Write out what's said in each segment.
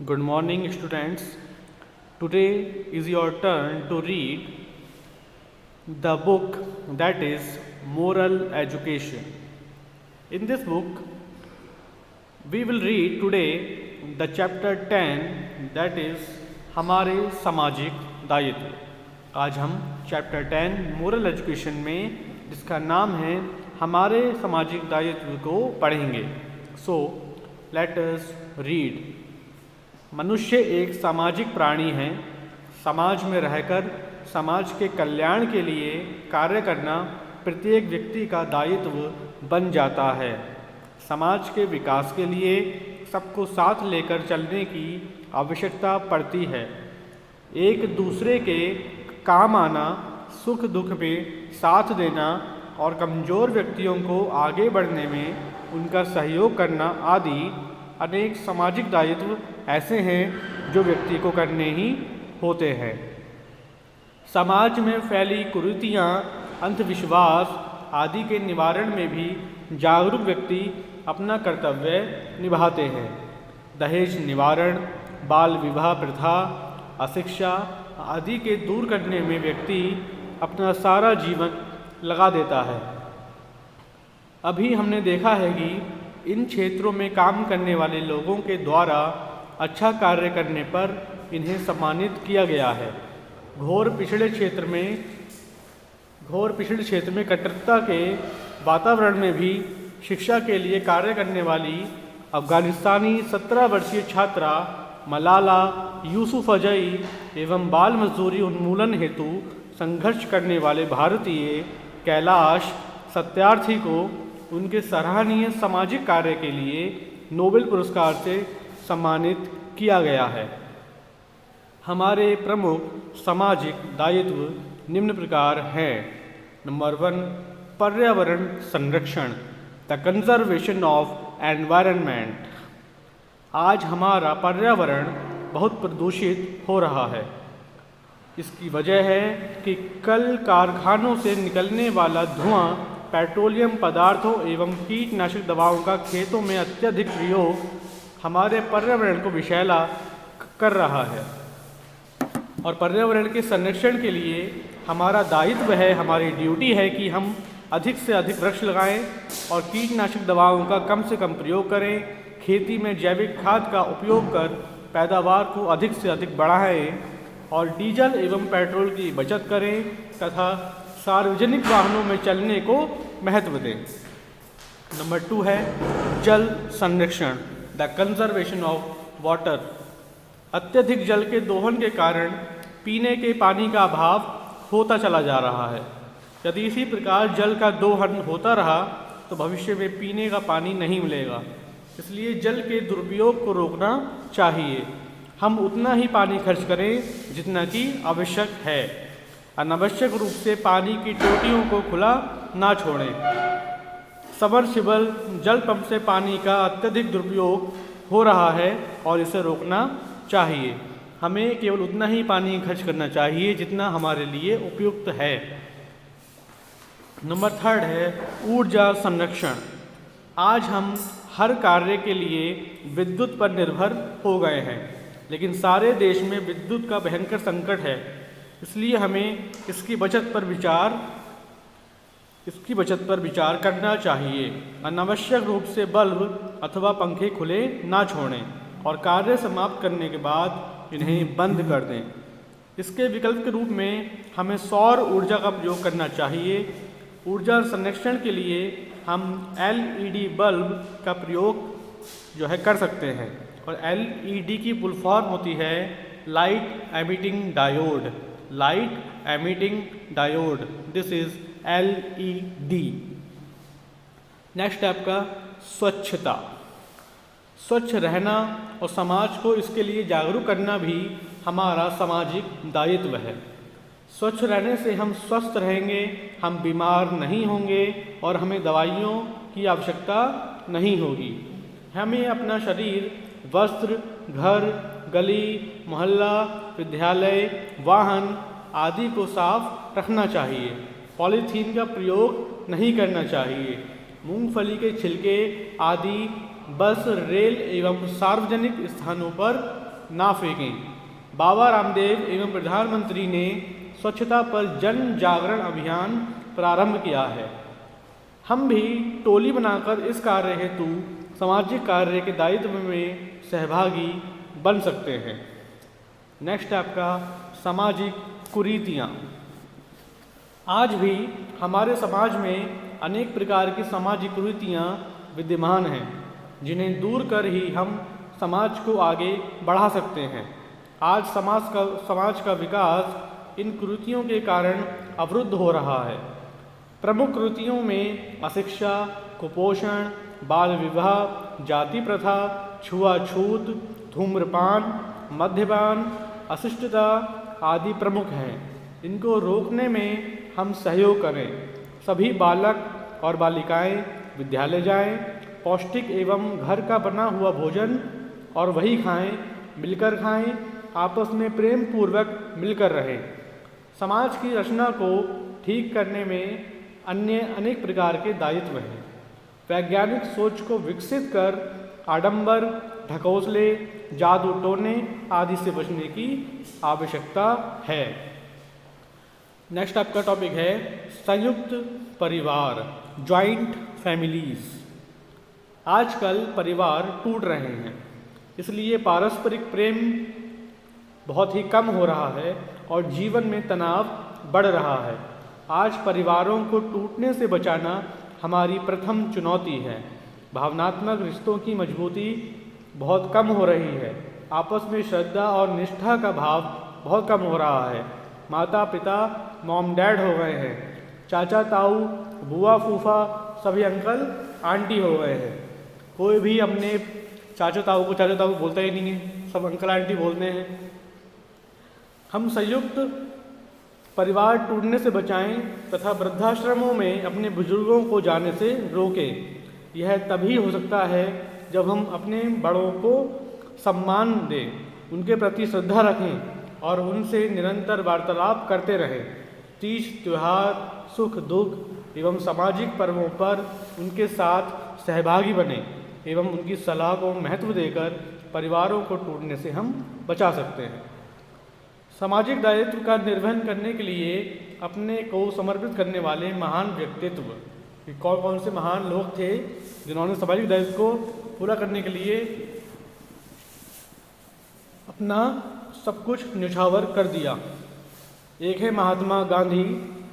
Good morning, students. Today is your turn to read the book that is Moral Education. In this book, we will read today the chapter 10 that is हमारे सामाजिक दायित्व। आज हम chapter 10 moral education में जिसका नाम है हमारे सामाजिक दायित्व को पढ़ेंगे। So let us read. मनुष्य एक सामाजिक प्राणी है। समाज में रहकर समाज के कल्याण के लिए कार्य करना प्रत्येक व्यक्ति का दायित्व बन जाता है। समाज के विकास के लिए सबको साथ लेकर चलने की आवश्यकता पड़ती है। एक दूसरे के काम आना, सुख दुख में साथ देना और कमज़ोर व्यक्तियों को आगे बढ़ने में उनका सहयोग करना आदि अनेक सामाजिक दायित्व ऐसे हैं जो व्यक्ति को करने ही होते हैं। समाज में फैली कुरीतियाँ, अंधविश्वास आदि के निवारण में भी जागरूक व्यक्ति अपना कर्तव्य निभाते हैं। दहेज निवारण, बाल विवाह प्रथा, अशिक्षा आदि के दूर करने में व्यक्ति अपना सारा जीवन लगा देता है। अभी हमने देखा है कि इन क्षेत्रों में काम करने वाले लोगों के द्वारा अच्छा कार्य करने पर इन्हें सम्मानित किया गया है। घोर पिछड़े क्षेत्र में कट्टरता के वातावरण में भी शिक्षा के लिए कार्य करने वाली अफगानिस्तानी 17 वर्षीय छात्रा मलाला यूसुफजई एवं बाल मजदूरी उन्मूलन हेतु संघर्ष करने वाले भारतीय कैलाश सत्यार्थी को उनके सराहनीय सामाजिक कार्य के लिए नोबेल पुरस्कार से सम्मानित किया गया है। हमारे प्रमुख सामाजिक दायित्व निम्न प्रकार हैं। नंबर 1, पर्यावरण संरक्षण, द कंजर्वेशन ऑफ एनवायरनमेंट। आज हमारा पर्यावरण बहुत प्रदूषित हो रहा है। इसकी वजह है कि कल कारखानों से निकलने वाला धुआं, पेट्रोलियम पदार्थों एवं कीटनाशक दवाओं का खेतों में अत्यधिक प्रयोग हमारे पर्यावरण को विषैला कर रहा है। और पर्यावरण के संरक्षण के लिए हमारा दायित्व है, हमारी ड्यूटी है कि हम अधिक से अधिक वृक्ष लगाएं और कीटनाशक दवाओं का कम से कम प्रयोग करें। खेती में जैविक खाद का उपयोग कर पैदावार को अधिक से अधिक बढ़ाएं और डीजल एवं पेट्रोल की बचत करें तथा सार्वजनिक वाहनों में चलने को महत्व दें। नंबर 2 है जल संरक्षण, द कंजर्वेशन ऑफ वाटर। अत्यधिक जल के दोहन के कारण पीने के पानी का अभाव होता चला जा रहा है। यदि इसी प्रकार जल का दोहन होता रहा तो भविष्य में पीने का पानी नहीं मिलेगा। इसलिए जल के दुरुपयोग को रोकना चाहिए। हम उतना ही पानी खर्च करें जितना कि आवश्यक है। अनावश्यक रूप से पानी की टोटियों को खुला ना छोड़ें। सबमर्सिबल जल पंप से पानी का अत्यधिक दुरुपयोग हो रहा है और इसे रोकना चाहिए। हमें केवल उतना ही पानी खर्च करना चाहिए जितना हमारे लिए उपयुक्त है। नंबर 3 है ऊर्जा संरक्षण। आज हम हर कार्य के लिए विद्युत पर निर्भर हो गए हैं, लेकिन सारे देश में विद्युत का भयंकर संकट है। इसलिए हमें इसकी बचत पर विचार करना चाहिए। अनावश्यक रूप से बल्ब अथवा पंखे खुले ना छोड़ें और कार्य समाप्त करने के बाद इन्हें बंद कर दें। इसके विकल्प के रूप में हमें सौर ऊर्जा का प्रयोग करना चाहिए। ऊर्जा संरक्षण के लिए हम LED बल्ब का प्रयोग कर सकते हैं और LED की फुल फॉर्म होती है light emitting diode. This is LED। Next आपका स्वच्छता। स्वच्छ रहना और समाज को इसके लिए जागरूक करना भी हमारा सामाजिक दायित्व है। स्वच्छ रहने से हम स्वस्थ रहेंगे, हम बीमार नहीं होंगे और हमें दवाइयों की आवश्यकता नहीं होगी। हमें अपना शरीर, वस्त्र, घर, गली, मोहल्ला, विद्यालय, वाहन आदि को साफ रखना चाहिए। पॉलीथीन का प्रयोग नहीं करना चाहिए। मूंगफली के छिलके आदि बस, रेल एवं सार्वजनिक स्थानों पर ना फेंकें। बाबा रामदेव एवं प्रधानमंत्री ने स्वच्छता पर जन जागरण अभियान प्रारंभ किया है। हम भी टोली बनाकर इस कार्य हेतु सामाजिक कार्य के दायित्व में सहभागी बन सकते हैं। नेक्स्ट आपका सामाजिक कुरीतियाँ। आज भी हमारे समाज में अनेक प्रकार की सामाजिक कुरीतियाँ विद्यमान हैं, जिन्हें दूर कर ही हम समाज को आगे बढ़ा सकते हैं। आज समाज का विकास इन कुरीतियों के कारण अवरुद्ध हो रहा है। प्रमुख कुरीतियों में अशिक्षा, कुपोषण, बाल विवाह, जाति प्रथा, छुआछूत, धूम्रपान, मद्यपान, अशिष्टता आदि प्रमुख हैं। इनको रोकने में हम सहयोग करें। सभी बालक और बालिकाएं विद्यालय जाएं, पौष्टिक एवं घर का बना हुआ भोजन और वही खाएं, मिलकर खाएं, आपस में प्रेम पूर्वक मिलकर रहें। समाज की रचना को ठीक करने में अन्य अनेक प्रकार के दायित्व हैं। वैज्ञानिक सोच को विकसित कर आडंबर, ढकोसले, जादू टोने आदि से बचने की आवश्यकता है। नेक्स्ट आपका टॉपिक है संयुक्त परिवार, जॉइंट फैमिलीज। आजकल परिवार टूट रहे हैं, इसलिए पारस्परिक प्रेम बहुत ही कम हो रहा है और जीवन में तनाव बढ़ रहा है। आज परिवारों को टूटने से बचाना हमारी प्रथम चुनौती है। भावनात्मक रिश्तों की मजबूती बहुत कम हो रही है। आपस में श्रद्धा और निष्ठा का भाव बहुत कम हो रहा है। माता पिता मॉम डैड हो गए हैं, चाचा ताऊ, बुआ फूफा सभी अंकल आंटी हो गए हैं। कोई भी अपने चाचा ताऊ को चाचा ताऊ बोलता ही नहीं है, सब अंकल आंटी बोलते हैं। हम संयुक्त परिवार टूटने से बचाएं तथा वृद्धाश्रमों में अपने बुजुर्गों को जाने से रोकें। यह तभी हो सकता है जब हम अपने बड़ों को सम्मान दें, उनके प्रति श्रद्धा रखें और उनसे निरंतर वार्तालाप करते रहें। तीज त्योहार, सुख दुख एवं सामाजिक पर्वों पर उनके साथ सहभागी बने एवं उनकी सलाह को महत्व देकर परिवारों को टूटने से हम बचा सकते हैं। सामाजिक दायित्व का निर्वहन करने के लिए अपने को समर्पित करने वाले महान व्यक्तित्व, कौन कौन से महान लोग थे जिन्होंने सामाजिक दायित्व को पूरा करने के लिए अपना सब कुछ न्यौछावर कर दिया। एक है Mahatma Gandhi,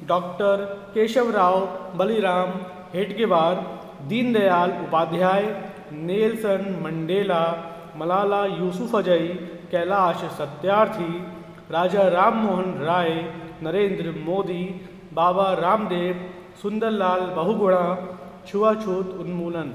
doctor Keshavrao Baliram Hedgewar, Deendayal Upadhyay, Nelson Mandela, Malala Yousafzai, Kailash Satyarthi, Raja Ram Mohan Roy, Narendra Modi, Baba Ramdev, Sunderlal Bahuguna, छुआछूत उन्मूलन।